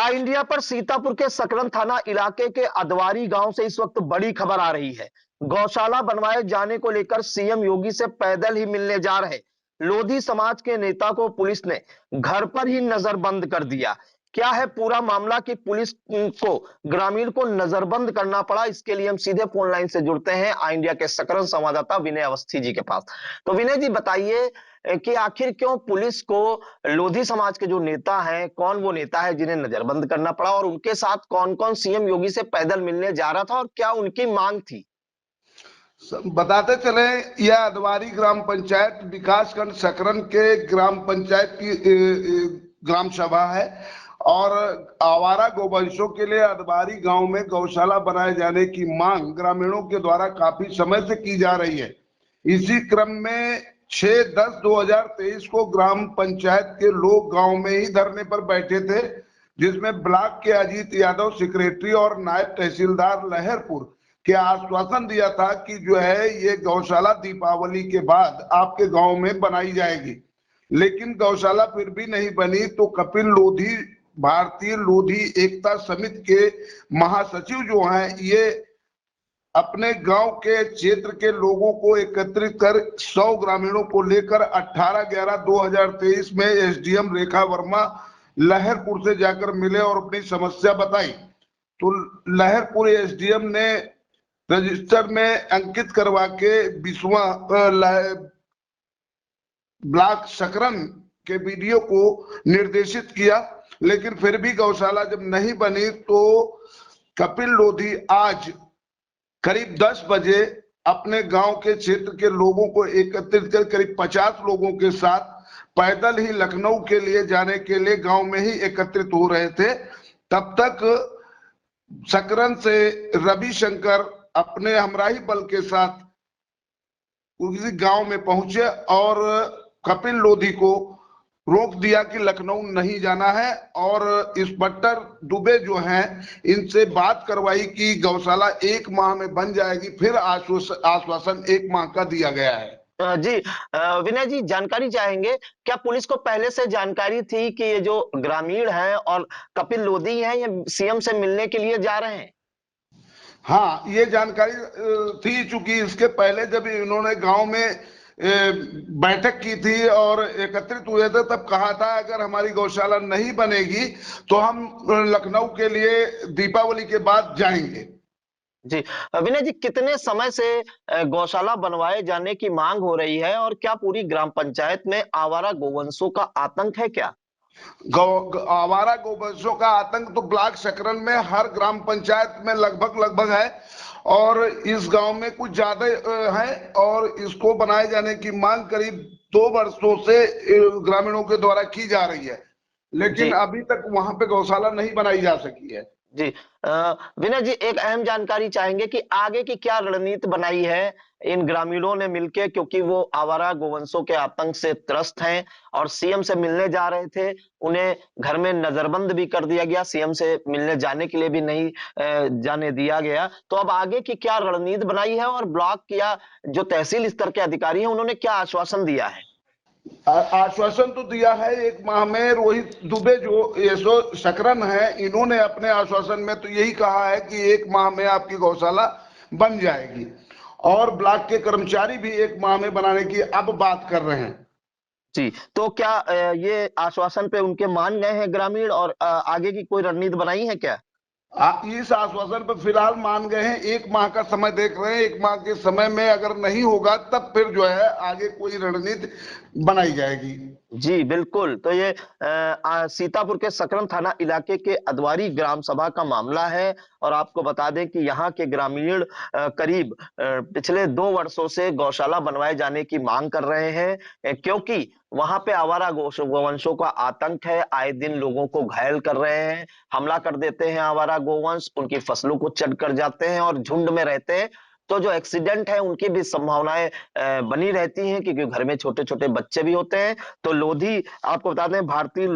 India पर सीतापुर के सकरन थाना इलाके के अदवारी गांव से इस वक्त बड़ी खबर आ रही है। गौशाला बनवाए जाने को लेकर सीएम योगी से पैदल ही मिलने जा रहे लोधी समाज के नेता को पुलिस ने घर पर ही नजरबंद कर दिया। क्या है पूरा मामला कि पुलिस को ग्रामीण को नजरबंद करना पड़ा? इसके लिए हम सीधे फोन लाइन से जुड़ते हैं इंडिया के सकरन संवाददाता विनय अवस्थी जी के पास। तो विनय जी बताइए कि आखिर क्यों पुलिस को लोधी समाज के जो नेता हैं, कौन वो नेता है जिन्हें नजरबंद करना पड़ा और उनके साथ कौन कौन सीएम योगी से पैदल मिलने जा रहा था और क्या उनकी मांग थी? बताते चले, यह अदवारी ग्राम पंचायत विकासखंड सकरन के ग्राम पंचायत की ग्राम सभा है और आवारा गौवंशों के लिए अदवारी गांव में गौशाला बनाए जाने की मांग ग्रामीणों के द्वारा काफी समय से की जा रही है। इसी क्रम में 6/10/2023 को ग्राम पंचायत के लोग गांव में ही धरने पर बैठे थे, जिसमें ब्लॉक के अजीत यादव सेक्रेटरी और नायब तहसीलदार लहरपुर के आश्वासन दिया था कि जो है ये गौशाला दीपावली के बाद आपके गांव में बनाई जाएगी। लेकिन गौशाला फिर भी नहीं बनी तो कपिल लोधी, भारतीय लोधी एकता समिति के महासचिव जो हैं, ये अपने गांव के क्षेत्र के लोगों को एकत्रित कर 100 ग्रामीणों को लेकर 18/11/2023 में एसडीएम रेखा वर्मा लहरपुर से जाकर मिले और अपनी समस्या बताई। तो लहरपुर एसडीएम ने रजिस्टर में अंकित करवा के 20वां ब्लॉक सकरन के वीडियो को निर्देशित किया, लेकिन फिर भी गौशाला जब नहीं बनी तो कपिल लोधी आज करीब 10 बजे अपने गांव के क्षेत्र के लोगों को एकत्रित कर करीब 50 लोगों के साथ पैदल ही लखनऊ के लिए जाने के लिए गांव में ही एकत्रित हो रहे थे। तब तक सकरन से रविशंकर अपने हमराही बल के साथ उसी गांव में पहुंचे और कपिल लोधी को रोक दिया कि लखनऊ नहीं जाना है और इंस्पेक्टर दुबे जो हैं इनसे बात करवाई कि गौशाला 1 माह में बन जाएगी। फिर आश्वासन 1 माह का दिया गया है। जी विनय जी जानकारी चाहेंगे, क्या पुलिस को पहले से जानकारी थी कि ये जो ग्रामीण हैं और कपिल लोधी हैं ये सीएम से मिलने के लिए जा रहे हैं? हाँ, ये जानकारी थी, चूंकि इसके पहले जब इन्होंने गांव में बैठक की थी और एकत्रित हुए थे तब कहा था अगर हमारी गौशाला नहीं बनेगी तो हम लखनऊ के लिए दीपावली के बाद जाएंगे। जी विनय जी, कितने समय से गौशाला बनवाए जाने की मांग हो रही है और क्या पूरी ग्राम पंचायत में आवारा गोवंशों का आतंक है क्या? आवारा गोवंशों का आतंक तो ब्लॉक सकरन में हर ग्राम पंचायत में लगभग है और इस गांव में कुछ ज्यादा है और इसको बनाए जाने की मांग करीब 2 वर्षों से ग्रामीणों के द्वारा की जा रही है, लेकिन अभी तक वहां पे गौशाला नहीं बनाई जा सकी है। जी विनय जी, एक अहम जानकारी चाहेंगे कि आगे की क्या रणनीति बनाई है इन ग्रामीणों ने मिलकर, क्योंकि वो आवारा गोवंशों के आतंक से त्रस्त हैं और सीएम से मिलने जा रहे थे, उन्हें घर में नजरबंद भी कर दिया गया, सीएम से मिलने जाने के लिए भी नहीं जाने दिया गया। तो अब आगे की क्या रणनीति बनाई है और ब्लॉक या जो तहसील स्तर के अधिकारी हैं उन्होंने क्या आश्वासन दिया है? आश्वासन तो दिया है 1 माह में। रोहित दुबे जो एसओ सकरन है, इन्होंने अपने आश्वासन में तो यही कहा है कि 1 माह में आपकी गौशाला बन जाएगी और ब्लॉक के कर्मचारी भी 1 माह में बनाने की अब बात कर रहे हैं। जी, तो क्या ये आश्वासन पे उनके मान गए हैं ग्रामीण और आगे की कोई रणनीति बनाई है क्या? इस आश्वासन पर फिलहाल मान गए हैं, 1 माह का समय देख रहे हैं। 1 माह के समय में अगर नहीं होगा तब फिर जो है आगे कोई रणनीति बनाई जाएगी। जी बिल्कुल, तो ये सीतापुर के सकरन थाना इलाके के अदवारी ग्राम सभा का मामला है और आपको बता दें कि यहाँ के ग्रामीण करीब पिछले 2 वर्षों से गौशाला बनवाए जाने की मांग कर रहे हैं, क्योंकि वहां पे आवारा गोवंशों का आतंक है, आए दिन लोगों को घायल कर रहे हैं, हमला कर देते हैं आवारा गोवंश, उनकी फसलों को चढ़ कर जाते हैं और झुंड में रहते हैं। तो जो एक्सीडेंट है उनकी भी संभावनाएं बनी रहती हैं, क्योंकि घर में छोटे छोटे बच्चे भी होते हैं। तो लोधी, आपको बता दें, भारतीय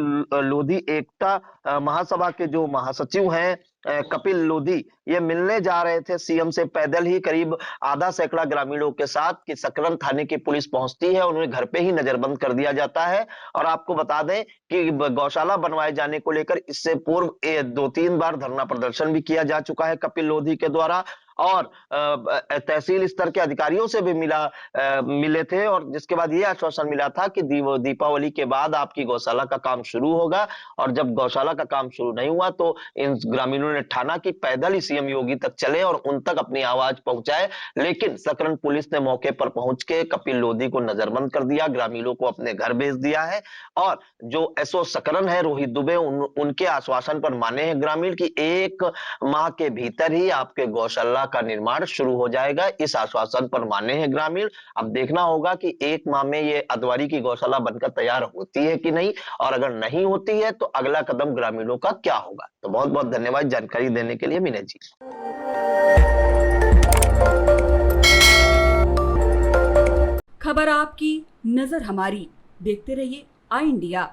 लोधी एकता महासभा के जो महासचिव हैं कपिल लोधी, ये मिलने जा रहे थे सीएम से पैदल ही, करीब आधा सैकड़ा ग्रामीणों के साथ, कि सकरन थाने की पुलिस पहुंचती है और उन्हें घर पे ही नजरबंद कर दिया जाता है। और आपको बता दें कि गौशाला बनवाए जाने को लेकर इससे पूर्व 2-3 बार धरना प्रदर्शन भी किया जा चुका है कपिल लोधी के द्वारा, और तहसील स्तर के अधिकारियों से भी मिले थे, और जिसके बाद ये आश्वासन मिला था कि दीपावली के बाद आपकी गौशाला का काम शुरू होगा। और जब गौशाला का काम शुरू नहीं हुआ तो इन ग्रामीणों ने ठाना कि पैदल ही सीएम योगी तक चले और उन तक अपनी आवाज पहुंचाए, लेकिन सकरन पुलिस ने मौके पर पहुंच के कपिल लोधी को नजरबंद कर दिया, ग्रामीणों को अपने घर भेज दिया है। और जो एसओ सकरन है रोहित दुबे, उनके आश्वासन पर माने हैं ग्रामीण की 1 माह के भीतर ही आपके गौशाला का निर्माण शुरू हो जाएगा। इस आश्वासन पर माने हैं ग्रामीण। अब देखना होगा कि 1 माह में ये अदवारी की गौशाला बनकर तैयार होती है कि नहीं, और अगर नहीं होती है तो अगला कदम ग्रामीणों का क्या होगा। तो बहुत बहुत धन्यवाद जानकारी देने के लिए विनय जी। खबर आपकी, नजर हमारी। देखते रहिए आई इंडिया।